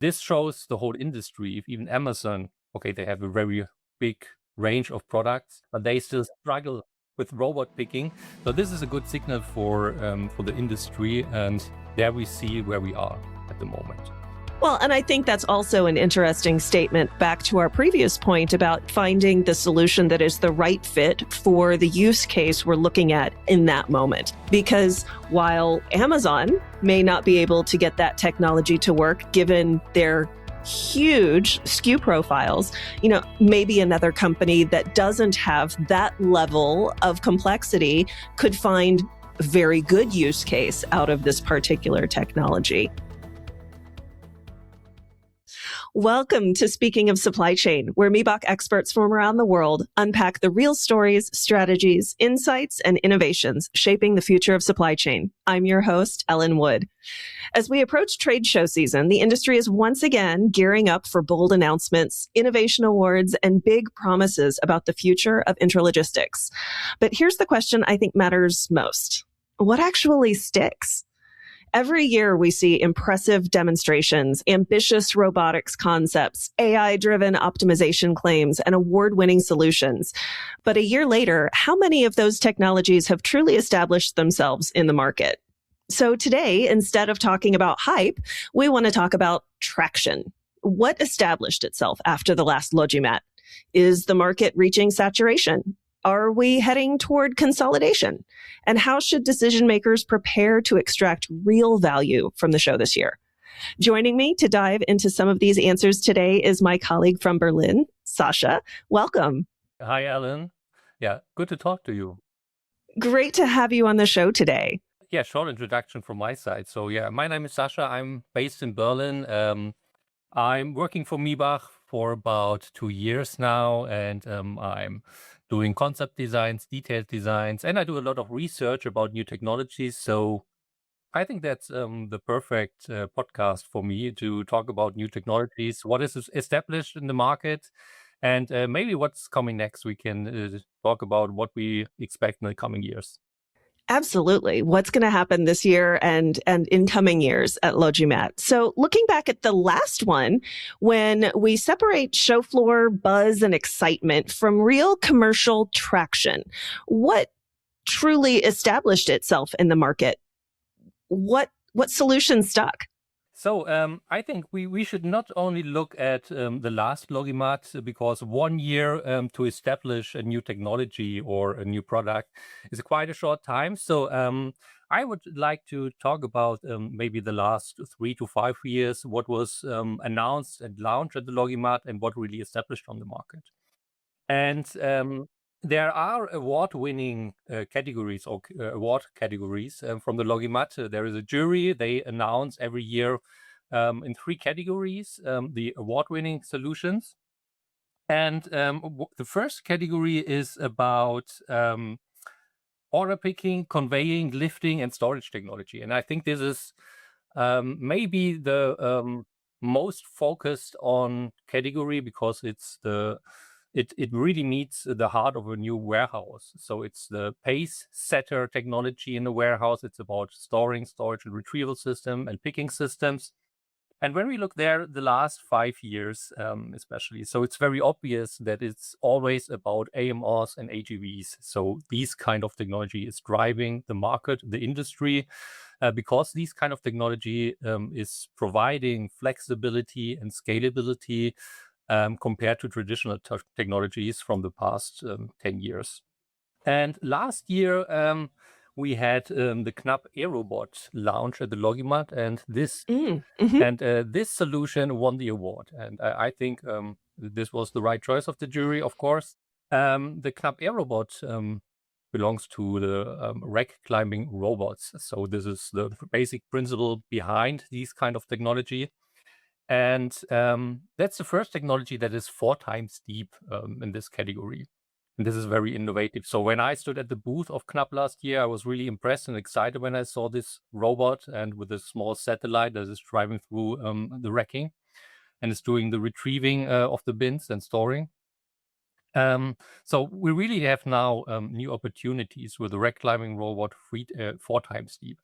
This shows the whole industry. If even Amazon, okay, they have a very big range of products, but they still struggle with robot picking. So this is a good signal for the industry, and there we see where we are at the moment. Well, and I think that's also an interesting statement back to our previous point about finding the solution that is the right fit for the use case we're looking at in that moment. Because while Amazon may not be able to get that technology to work, given their huge SKU profiles, maybe another company that doesn't have that level of complexity could find a very good use case out of this particular technology. Welcome to Speaking of Supply Chain, where Miebach experts from around the world unpack the real stories, strategies, insights, and innovations shaping the future of supply chain. I'm your host, Ellen Wood. As we approach trade show season, the industry is once again gearing up for bold announcements, innovation awards, and big promises about the future of intralogistics. But here's the question I think matters most. What actually sticks? Every year we see impressive demonstrations, ambitious robotics concepts, AI-driven optimization claims, and award-winning solutions. But a year later, how many of those technologies have truly established themselves in the market? So today, instead of talking about hype, we want to talk about traction. What established itself after the last LogiMAT? Is the market reaching saturation? Are we heading toward consolidation? And how should decision makers prepare to extract real value from the show this year? Joining me to dive into some of these answers today is my colleague from Berlin, Sascha. Welcome. Hi, Ellen. Yeah, good to talk to you. Great to have you on the show today. Yeah, short introduction from my side. So yeah, my name is Sascha. I'm based in Berlin. I'm working for Miebach for about 2 years now, and I'm doing concept designs, detailed designs, and I do a lot of research about new technologies. So I think that's the perfect podcast for me to talk about new technologies, what is established in the market, and maybe what's coming next. We can talk about what we expect in the coming years. Absolutely. What's going to happen this year and in coming years at LogiMAT. So looking back at the last one, when we separate show floor buzz and excitement from real commercial traction, what truly established itself in the market? What solution stuck? So I think we should not only look at the last LogiMAT, because 1 year to establish a new technology or a new product is quite a short time. So I would like to talk about maybe the last 3 to 5 years, what was announced and launched at the LogiMAT and what really established on the market. And there are award-winning categories or award categories from the LogiMAT. There is a jury. They announce every year in 3 categories the award-winning solutions. And the first category is about order picking, conveying, lifting, and storage technology. And I think this is maybe the most focused on category, because it really meets the heart of a new warehouse. So it's the pace setter technology in the warehouse. It's about storage and retrieval system and picking systems. And when we look there, the last 5 years, especially, so it's very obvious that it's always about AMRs and AGVs. So these kind of technology is driving the market, the industry, because these kind of technology is providing flexibility and scalability compared to traditional technologies from the past 10 years. And last year, we had the Knapp AeroBot launch at the LogiMAT, and this solution won the award. And I think this was the right choice of the jury, of course. The Knapp AeroBot belongs to the rack climbing robots. So this is the basic principle behind these kind of technology. And that's the first technology that is 4 times deep in this category. And this is very innovative. So when I stood at the booth of Knapp last year, I was really impressed and excited when I saw this robot, and with a small satellite that is driving through the racking and is doing the retrieving of the bins and storing. So we really have now new opportunities with the rack climbing robot 4 times deep.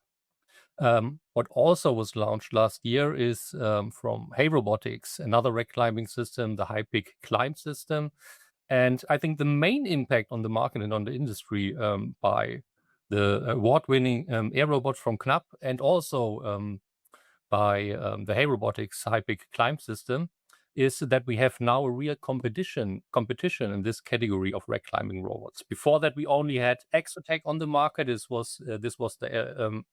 What also was launched last year is from Hey Robotics, another rack climbing system, the high peak climb system. And I think the main impact on the market and on the industry by the award-winning air robot from Knapp and also by the Hey Robotics high peak climb system is that we have now a real competition in this category of rack climbing robots. Before that, we only had Exotech on the market. This was the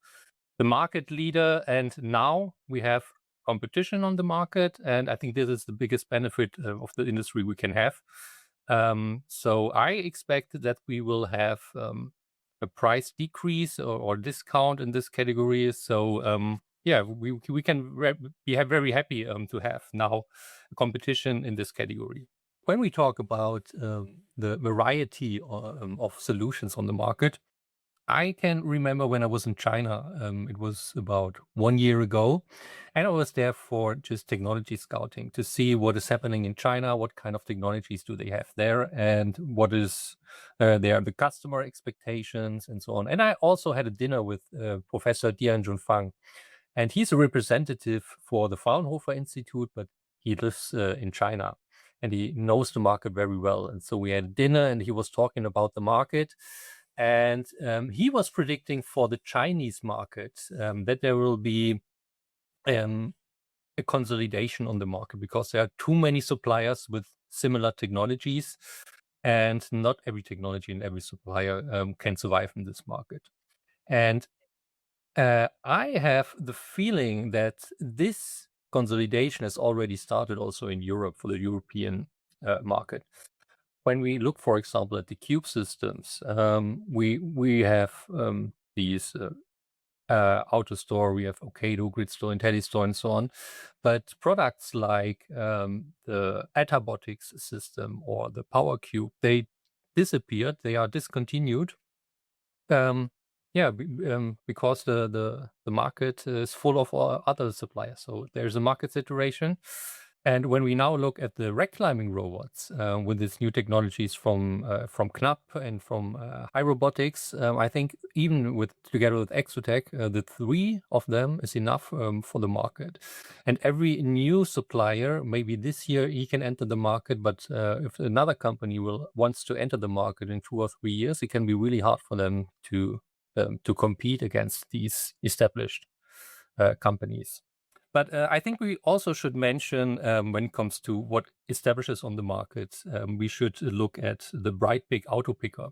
market leader, and now we have competition on the market, and I think this is the biggest benefit of the industry we can have. So I expect that we will have a price decrease or discount in this category. So yeah, we can be very happy to have now competition in this category. When we talk about the variety of solutions on the market, I can remember when I was in China, it was about 1 year ago, and I was there for just technology scouting to see what is happening in China, what kind of technologies do they have there, and what is the customer expectations and so on. And I also had a dinner with Professor Dian Junfang, and he's a representative for the Fraunhofer Institute, but he lives in China, and he knows the market very well. And so we had dinner, and he was talking about the market. And he was predicting for the Chinese market that there will be a consolidation on the market because there are too many suppliers with similar technologies, and not every technology and every supplier can survive in this market. And I have the feeling that this consolidation has already started also in Europe for the European market. When we look, for example, at the cube systems, we have these AutoStore, we have Okado, GridStore, IntelliStore, and so on. But products like the Atabotics system or the Power Cube, they disappeared, they are discontinued. Because the market is full of other suppliers. So there's a market saturation. And when we now look at the rack climbing robots with these new technologies from Knapp and from High Robotics, I think even together with Exotech, the three of them is enough for the market. And every new supplier, maybe this year he can enter the market, but if another company wants to enter the market in 2 or 3 years, it can be really hard for them to compete against these established companies. But I think we also should mention when it comes to what establishes on the market, we should look at the Breitbig Auto Picker,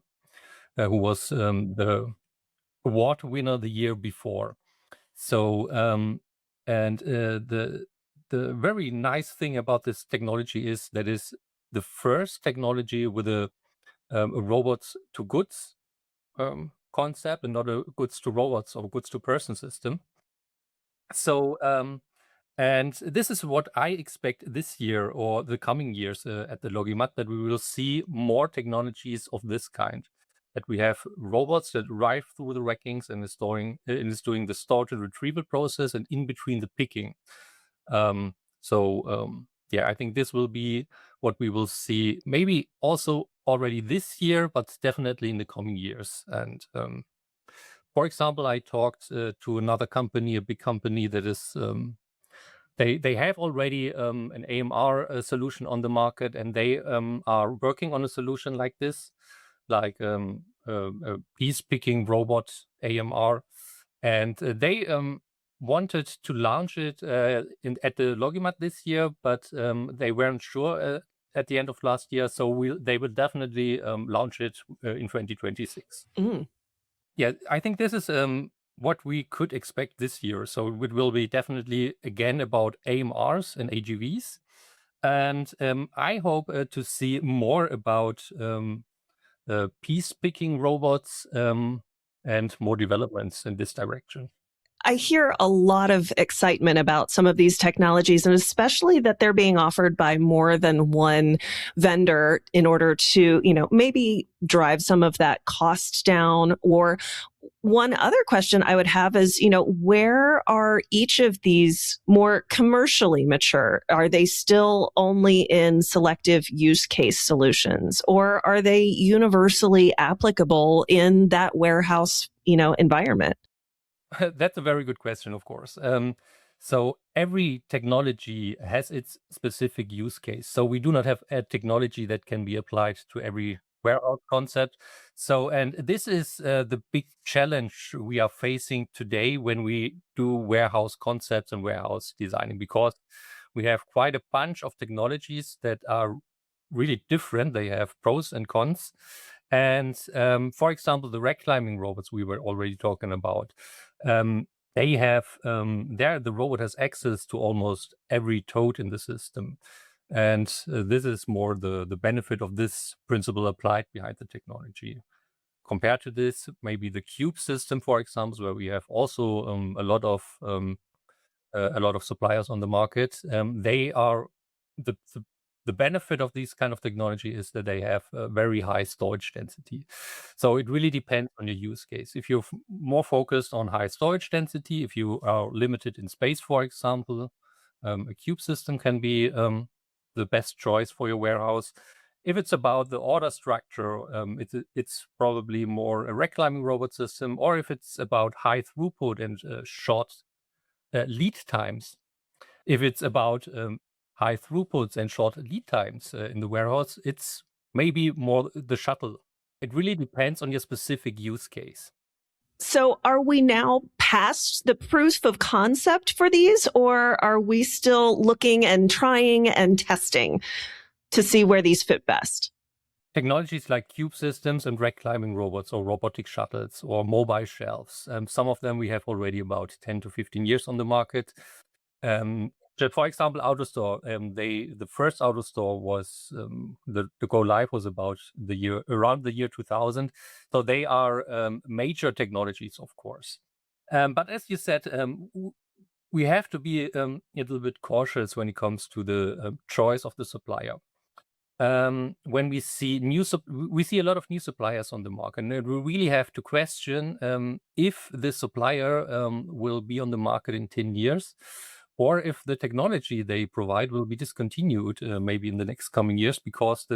who was the award winner the year before. So the very nice thing about this technology is that is the first technology with a robots to goods concept and not a goods to robots or goods to person system. So and this is what I expect this year or the coming years at the LogiMAT, that we will see more technologies of this kind. That we have robots that arrive through the rackings and is doing the storage and retrieval process and in between the picking. I think this will be what we will see maybe also already this year, but definitely in the coming years. And for example, I talked to another company, a big company that is they have already an AMR solution on the market, and they are working on a solution like this, like a piece picking robot AMR, and they wanted to launch it at the LogiMAT this year, but they weren't sure at the end of last year, so they will definitely launch it in 2026. Yeah, I think this is what we could expect this year. So it will be definitely again about AMRs and AGVs, and I hope to see more about piece picking robots and more developments in this direction. I hear a lot of excitement about some of these technologies, and especially that they're being offered by more than one vendor in order to, maybe drive some of that cost down. Or one other question I would have is, where are each of these more commercially mature? Are they still only in selective use case solutions, or are they universally applicable in that warehouse, environment? That's a very good question, of course. So every technology has its specific use case. So we do not have a technology that can be applied to every warehouse concept. So, and this is the big challenge we are facing today when we do warehouse concepts and warehouse designing, because we have quite a bunch of technologies that are really different. They have pros and cons. And for example, the rack climbing robots we were already talking about, um, they have there the robot has access to almost every toad in the system, and this is more the benefit of this principle applied behind the technology. Compared to this, maybe the cube system, for example, where we have also a lot of suppliers on the market. They are the, the the benefit of these kind of technology is that they have a very high storage density. So it really depends on your use case. If you're more focused on high storage density, if you are limited in space, for example, a cube system can be the best choice for your warehouse. If it's about the order structure, it's probably more a rack climbing robot system, or if it's about high throughput and short lead times. If it's about high throughputs and short lead times in the warehouse, it's maybe more the shuttle. It really depends on your specific use case. So are we now past the proof of concept for these, or are we still looking and trying and testing to see where these fit best? Technologies like cube systems and rack climbing robots or robotic shuttles or mobile shelves. Some of them we have already about 10 to 15 years on the market. For example, AutoStore, the first AutoStore was the go live was about around the year 2000. So they are major technologies, of course. But as you said, we have to be a little bit cautious when it comes to the choice of the supplier. When we see we see a lot of new suppliers on the market, and we really have to question if the supplier will be on the market in 10 years, or if the technology they provide will be discontinued maybe in the next coming years, because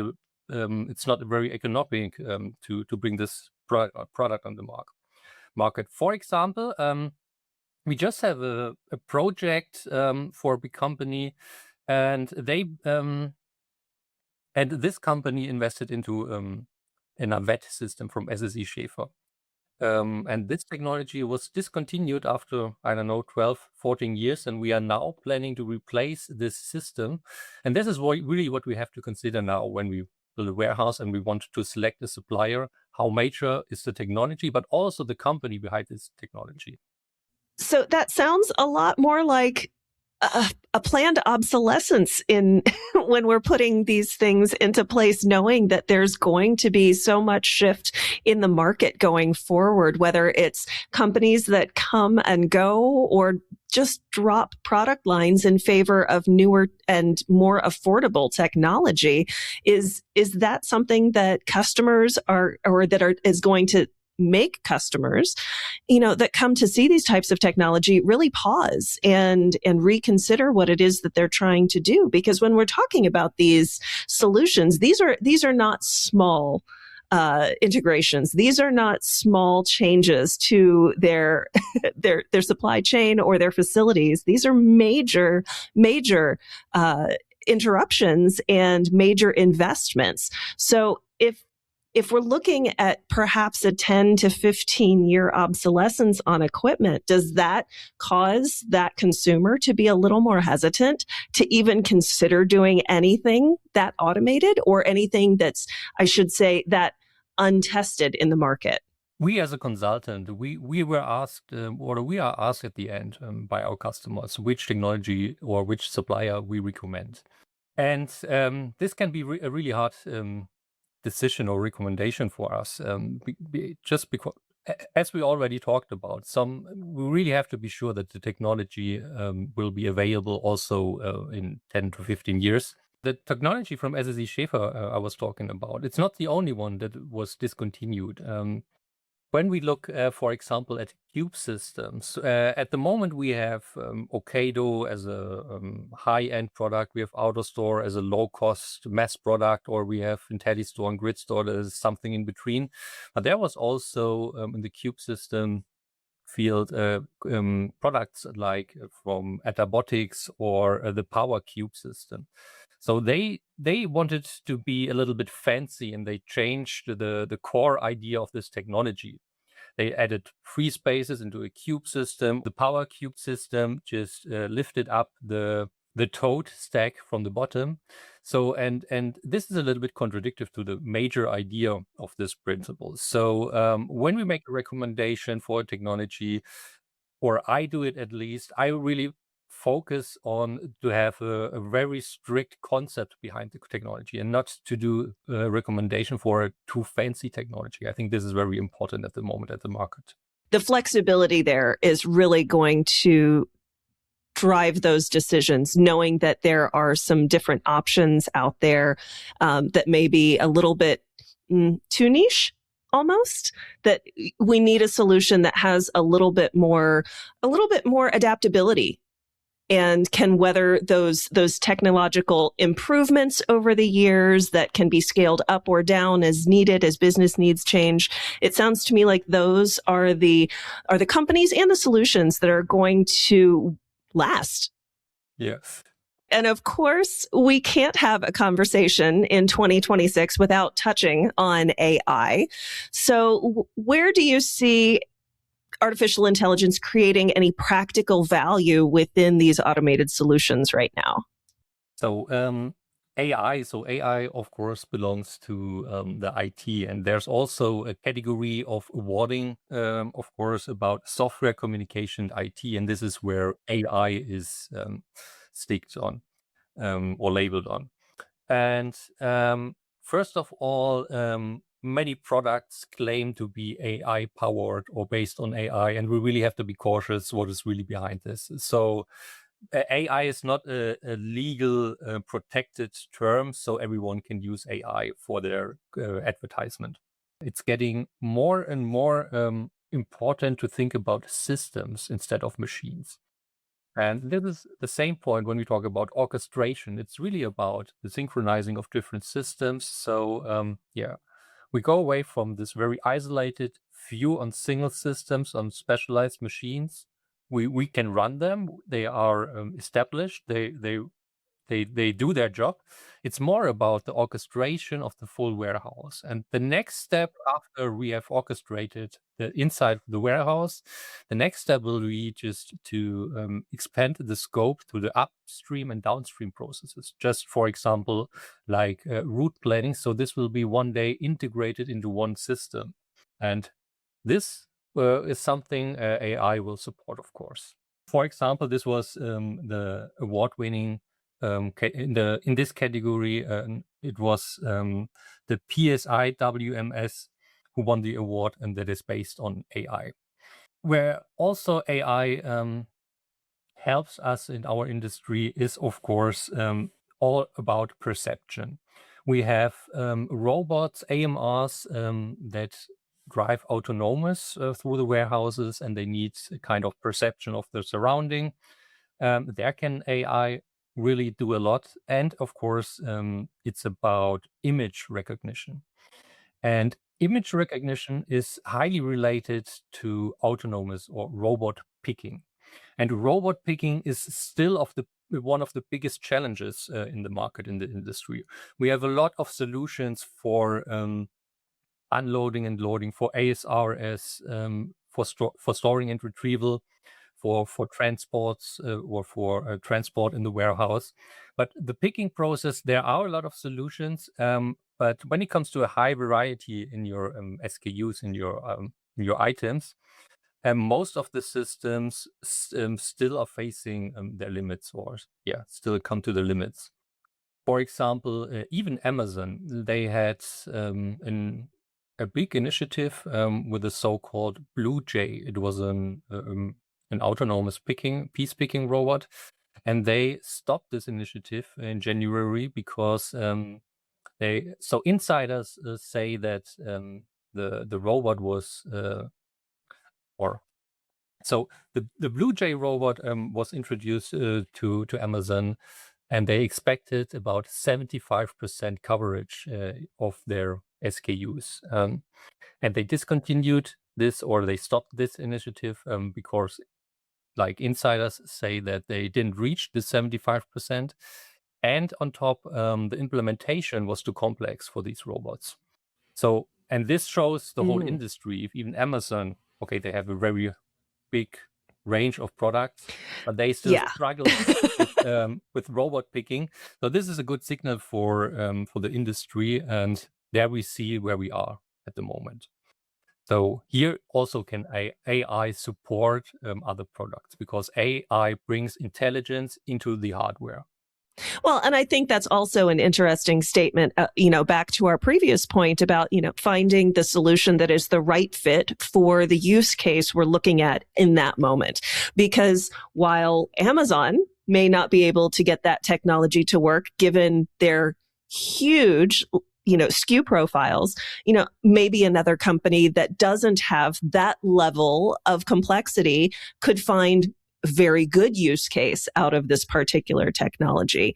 it's not very economic to bring this product on the market. For example, we just have a project for a big company, and this company invested into an AVET system from SSE Schäfer. And this technology was discontinued after, I don't know, 12, 14 years. And we are now planning to replace this system. And this is really what we have to consider now when we build a warehouse and we want to select a supplier. How major is the technology, but also the company behind this technology. So that sounds a lot more like a planned obsolescence in when we're putting these things into place, knowing that there's going to be so much shift in the market going forward, whether it's companies that come and go or just drop product lines in favor of newer and more affordable technology. Is that something that customers is going to make customers, that come to see these types of technology really pause and reconsider what it is that they're trying to do? Because when we're talking about these solutions, these are not small integrations. These are not small changes to their their supply chain or their facilities. These are major interruptions and major investments. So if we're looking at perhaps a 10 to 15 year obsolescence on equipment, does that cause that consumer to be a little more hesitant to even consider doing anything that automated, or anything that's, I should say, that untested in the market? We as a consultant, we were asked, or we are asked at the end by our customers, which technology or which supplier we recommend. And this can be a really hard decision or recommendation for us, just because, as we already talked about, we really have to be sure that the technology will be available also in 10 to 15 years. The technology from SSE Schäfer I was talking about, it's not the only one that was discontinued. When we look, for example, at cube systems, at the moment we have Okado as a high-end product, we have AutoStore as a low-cost mass product, or we have IntelliStore and GridStore that is something in between. But there was also in the cube system field products like from Robotics or the Power Cube system. So they wanted to be a little bit fancy, and they changed the core idea of this technology. They added free spaces into a cube system. The Power Cube system just lifted up the toad stack from the bottom. So and this is a little bit contradictory to the major idea of this principle. So when we make a recommendation for a technology, or I do it at least, I really focus on to have a very strict concept behind the technology and not to do a recommendation for a too fancy technology. I think this is very important at the moment at the market. The flexibility there is really going to drive those decisions, knowing that there are some different options out there that may be a little bit too niche almost, that we need a solution that has a little bit more adaptability and can weather those technological improvements over the years, that can be scaled up or down as needed, as business needs change. It sounds to me like those are the companies and the solutions that are going to last. Yes. And of course, we can't have a conversation in 2026 without touching on AI. So where do you see artificial intelligence creating any practical value within these automated solutions right now? So AI, of course, belongs to the IT, and there's also a category of awarding, of course, about software communication IT, and this is where AI is sticked on or labeled on. And first of all, many products claim to be AI powered or based on AI, and we really have to be cautious what is really behind this. So AI is not a legal protected term, so everyone can use AI for their advertisement. It's getting more and more important to think about systems instead of machines. And this is the same point when we talk about orchestration. It's really about the synchronizing of different systems. So we go away from this very isolated view on single systems, on specialized machines. We can run them. They are established. They do their job. It's more about the orchestration of the full warehouse. And the next step after we have orchestrated the inside of the warehouse, the next step will be just to expand the scope to the upstream and downstream processes. Just for example, like route planning. So this will be one day integrated into one system. And this is something AI will support, of course. For example, this was the award-winning in this category. It was the PSI WMS who won the award, and that is based on AI. Where also AI helps us in our industry is, of course, all about perception. We have robots, AMRs, that drive autonomous through the warehouses, and they need a kind of perception of the surrounding. There can AI really do a lot. And of course, it's about image recognition. And image recognition is highly related to autonomous or robot picking. And robot picking is still one of the biggest challenges in the market, in the industry. We have a lot of solutions for unloading and loading, for ASRS, for storing and retrieval, for transports or for transport in the warehouse. But the picking process, there are a lot of solutions. But when it comes to a high variety in your SKUs, in your items, most of the systems still are facing their limits, or still come to the limits. For example, even Amazon, they had a big initiative with the so-called Blue Jay. It was an autonomous piece picking robot, and they stopped this initiative in January because insiders say that the robot was the Blue Jay robot was introduced to Amazon, and they expected about 75% coverage of their SKUs, and they discontinued this or they stopped this initiative because like insiders say that they didn't reach the 75%. And on top, the implementation was too complex for these robots. So, and this shows the whole industry. If even Amazon, okay, they have a very big range of products, but they still struggle with robot picking. So this is a good signal for the industry, and there we see where we are at the moment. So here also can AI support other products, because AI brings intelligence into the hardware. Well, and I think that's also an interesting statement, back to our previous point about, finding the solution that is the right fit for the use case we're looking at in that moment. Because while Amazon may not be able to get that technology to work, given their huge SKU profiles, maybe another company that doesn't have that level of complexity could find very good use case out of this particular technology.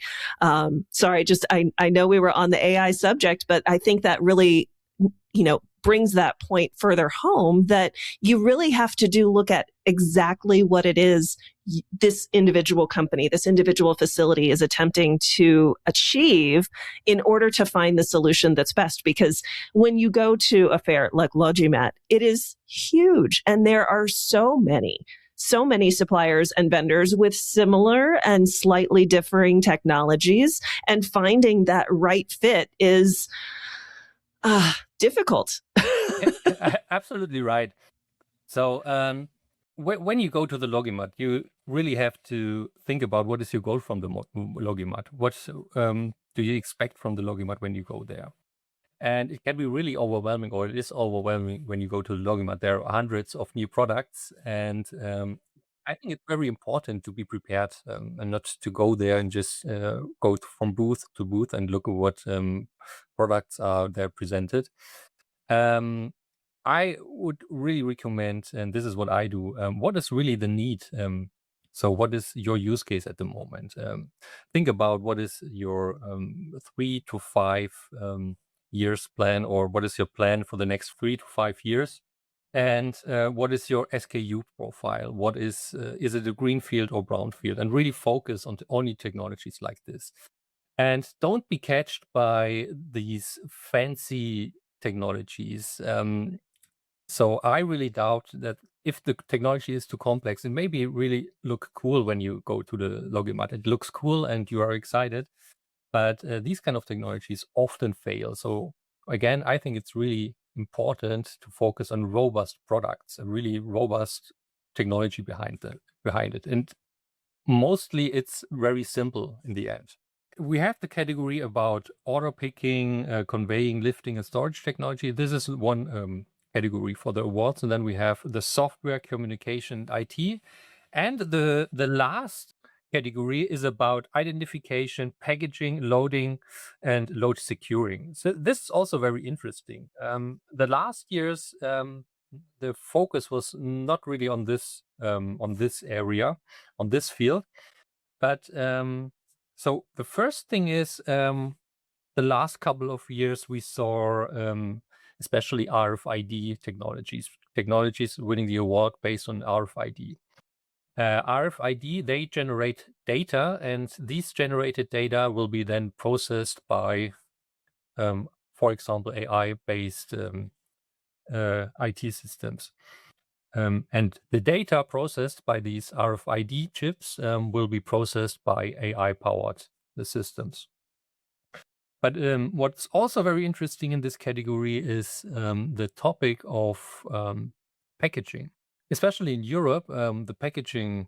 Sorry, I know we were on the AI subject, but I think that really, brings that point further home, that you really have to look at exactly what it is this individual company, this individual facility is attempting to achieve in order to find the solution that's best. Because when you go to a fair like LogiMAT, it is huge, and there are so many suppliers and vendors with similar and slightly differing technologies, and finding that right fit is difficult. Absolutely right. So when you go to the LogiMAT, you really have to think about what is your goal from the LogiMAT. What do you expect from the LogiMAT when you go there? And it can be really overwhelming, or it is overwhelming when you go to the LogiMAT. There are hundreds of new products, and I think it's very important to be prepared and not to go there and just go from booth to booth and look at what products are there presented. I would really recommend, and this is what I do, what is really the need? So what is your use case at the moment? Think about what is your 3 to 5 years plan, or what is your plan for the next 3 to 5 years? And what is your SKU profile? What is it a greenfield or brownfield? And really focus on only technologies like this. And don't be catched by these fancy technologies. So I really doubt that if the technology is too complex, it maybe really look cool when you go to the LogiMAT. It looks cool and you are excited, but these kind of technologies often fail. So again, I think it's really important to focus on robust products, a really robust technology behind it. And mostly it's very simple in the end. We have the category about order picking, conveying, lifting, and storage technology. This is one category for the awards. And then we have the software, communication, IT. And the last category is about identification, packaging, loading, and load securing. So this is also very interesting. The last years, the focus was not really on this area, on this field. But so the first thing is the last couple of years we saw especially RFID technologies winning the award based on RFID. RFID, they generate data, and these generated data will be then processed by, for example, AI-based IT systems. And the data processed by these RFID chips will be processed by AI-powered systems. But what's also very interesting in this category is the topic of packaging. Especially in Europe, the packaging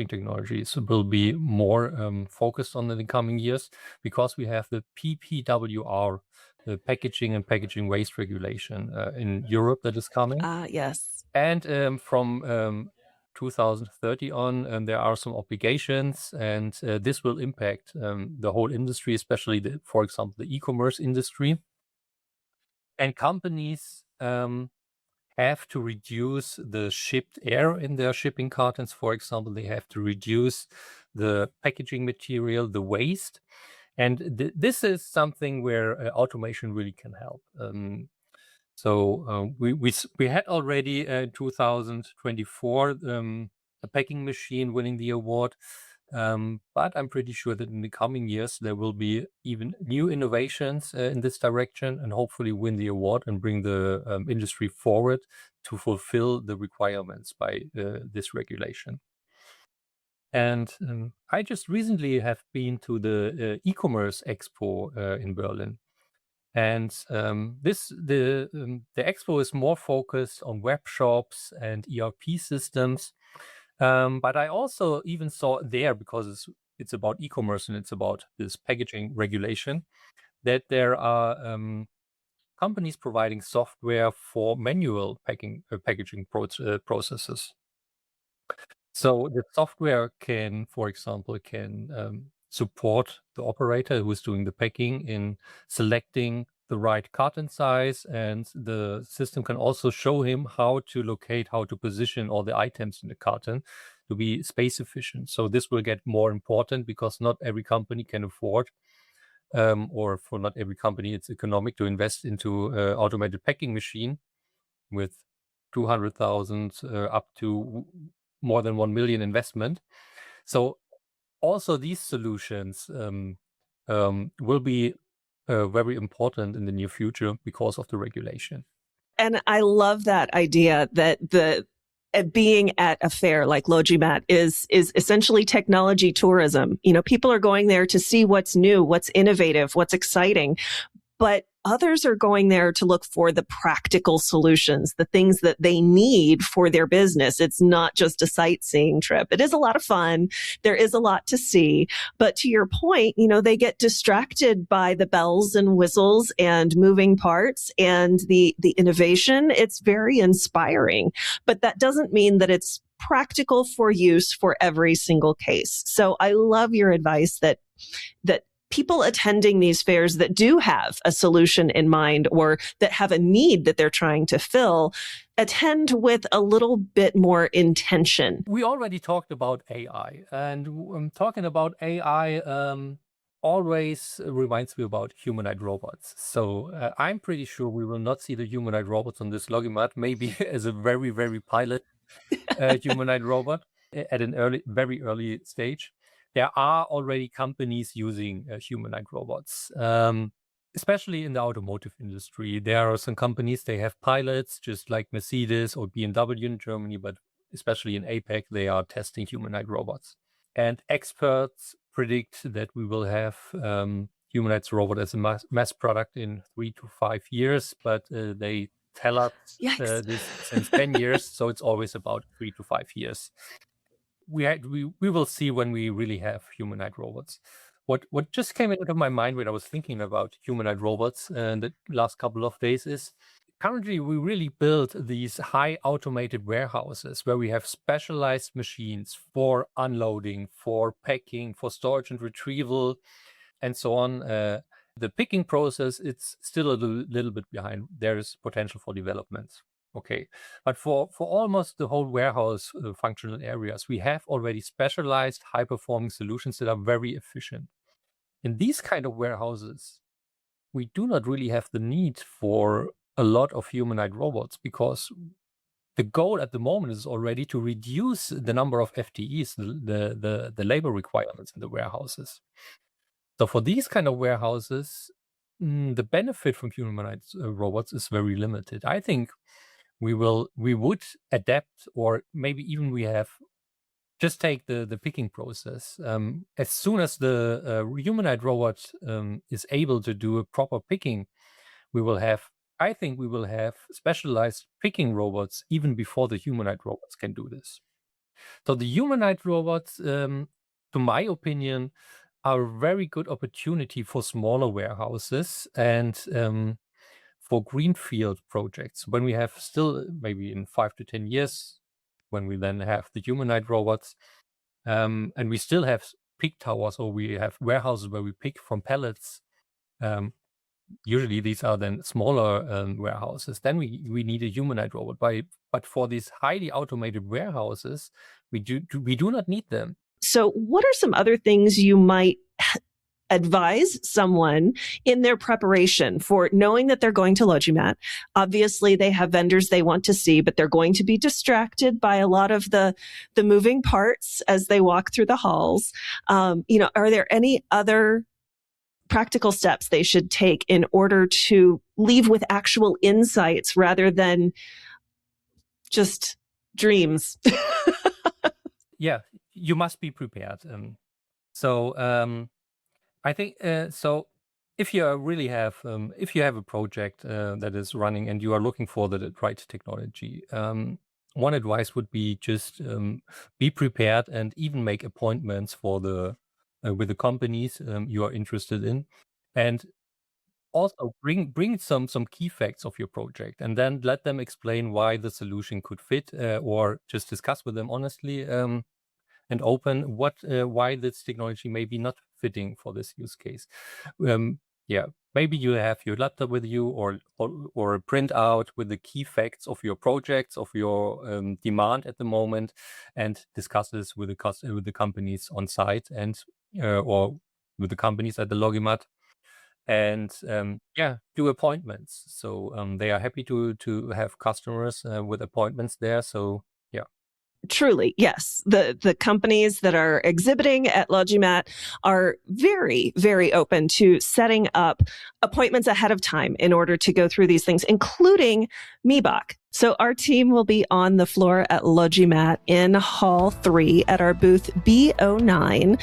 technologies will be more focused on in the coming years, because we have the PPWR, the packaging and packaging waste regulation in Europe that is coming. Yes. And from 2030 on, there are some obligations, and this will impact the whole industry, especially, for example, the e-commerce industry. And companies have to reduce the shipped air in their shipping cartons. For example, they have to reduce the packaging material, the waste. And this is something where automation really can help. So we had already 2024 a packing machine winning the award, but I'm pretty sure that in the coming years there will be even new innovations in this direction, and hopefully win the award and bring the industry forward to fulfill the requirements by this regulation. And I just recently have been to the e-commerce expo in Berlin. And the expo is more focused on web shops and ERP systems. But I also even saw there, because it's about e-commerce and it's about this packaging regulation, that there are companies providing software for manual packaging processes. So the software can, for example, support the operator who is doing the packing in selecting the right carton size, and the system can also show him how to locate, how to position all the items in the carton to be space efficient. So this will get more important because not every company can afford, or for not every company it's economic to invest into automated packing machine with 200,000 up to more than 1 million investment. So also these solutions will be very important in the near future because of the regulation. And I love that idea that being at a fair like LogiMAT is essentially technology tourism. You know, people are going there to see what's new, what's innovative, what's exciting, but others are going there to look for the practical solutions, the things that they need for their business. It's not just a sightseeing trip. It is a lot of fun. There is a lot to see. But to your point, you know, they get distracted by the bells and whistles and moving parts and the innovation. It's very inspiring, but that doesn't mean that it's practical for use for every single case. So I love your advice that people attending these fairs that do have a solution in mind or that have a need that they're trying to fill attend with a little bit more intention. We already talked about AI, and talking about AI always reminds me about humanoid robots. So I'm pretty sure we will not see the humanoid robots on this LogiMAT, maybe as a very, very pilot humanoid robot at an very early stage. There are already companies using humanoid robots, especially in the automotive industry. There are some companies, they have pilots, just like Mercedes or BMW in Germany, but especially in APAC, they are testing humanoid robots. And experts predict that we will have humanoid robot as a mass product in 3 to 5 years, but they tell us this since 10 years, so it's always about 3 to 5 years. We will see when we really have humanoid robots. What just came into my mind when I was thinking about humanoid robots in the last couple of days is currently we really build these high automated warehouses where we have specialized machines for unloading, for packing, for storage and retrieval, and so on. The picking process, it's still a little bit behind. There is potential for development. Okay, but for almost the whole warehouse functional areas, we have already specialized high-performing solutions that are very efficient. In these kind of warehouses, we do not really have the need for a lot of humanoid robots, because the goal at the moment is already to reduce the number of FTEs, the labor requirements in the warehouses. So for these kind of warehouses, the benefit from humanoid robots is very limited. I think we would adapt, or maybe even we have just take the picking process. As soon as the humanoid robot is able to do a proper picking, I think we will have specialized picking robots even before the humanoid robots can do this. So the humanoid robots, to my opinion, are a very good opportunity for smaller warehouses and for greenfield projects. When we have still maybe in 5 to 10 years, when we then have the humanoid robots, and we still have pick towers, or we have warehouses where we pick from pallets. Usually these are then smaller warehouses. Then we need a humanoid robot. But for these highly automated warehouses, we do not need them. So what are some other things you might advise someone in their preparation for knowing that they're going to LogiMAT? Obviously, they have vendors they want to see, but they're going to be distracted by a lot of the moving parts as they walk through the halls. Are there any other practical steps they should take in order to leave with actual insights rather than just dreams? Yeah, you must be prepared. I think so. If you really have, if you have a project that is running and you are looking for the right technology, one advice would be just be prepared and even make appointments for with the companies you are interested in, and also bring some key facts of your project, and then let them explain why the solution could fit, or just discuss with them honestly. And open why this technology may be not fitting for this use case. Maybe you have your laptop with you, or a printout with the key facts of your projects, of your demand at the moment, and discuss this with the companies on site, and or with the companies at the LogiMAT, and do appointments. So they are happy to have customers with appointments there. So yeah. Truly, yes. The companies that are exhibiting at LogiMAT are very, very open to setting up appointments ahead of time in order to go through these things, including Miebach. So our team will be on the floor at LogiMAT in Hall 3 at our booth B09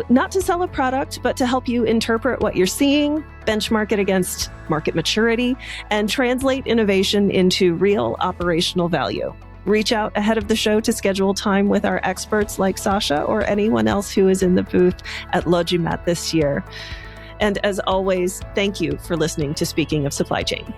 not to sell a product, but to help you interpret what you're seeing, benchmark it against market maturity, and translate innovation into real operational value. Reach out ahead of the show to schedule time with our experts like Sascha or anyone else who is in the booth at LogiMAT this year. And as always, thank you for listening to Speaking of Supply Chain.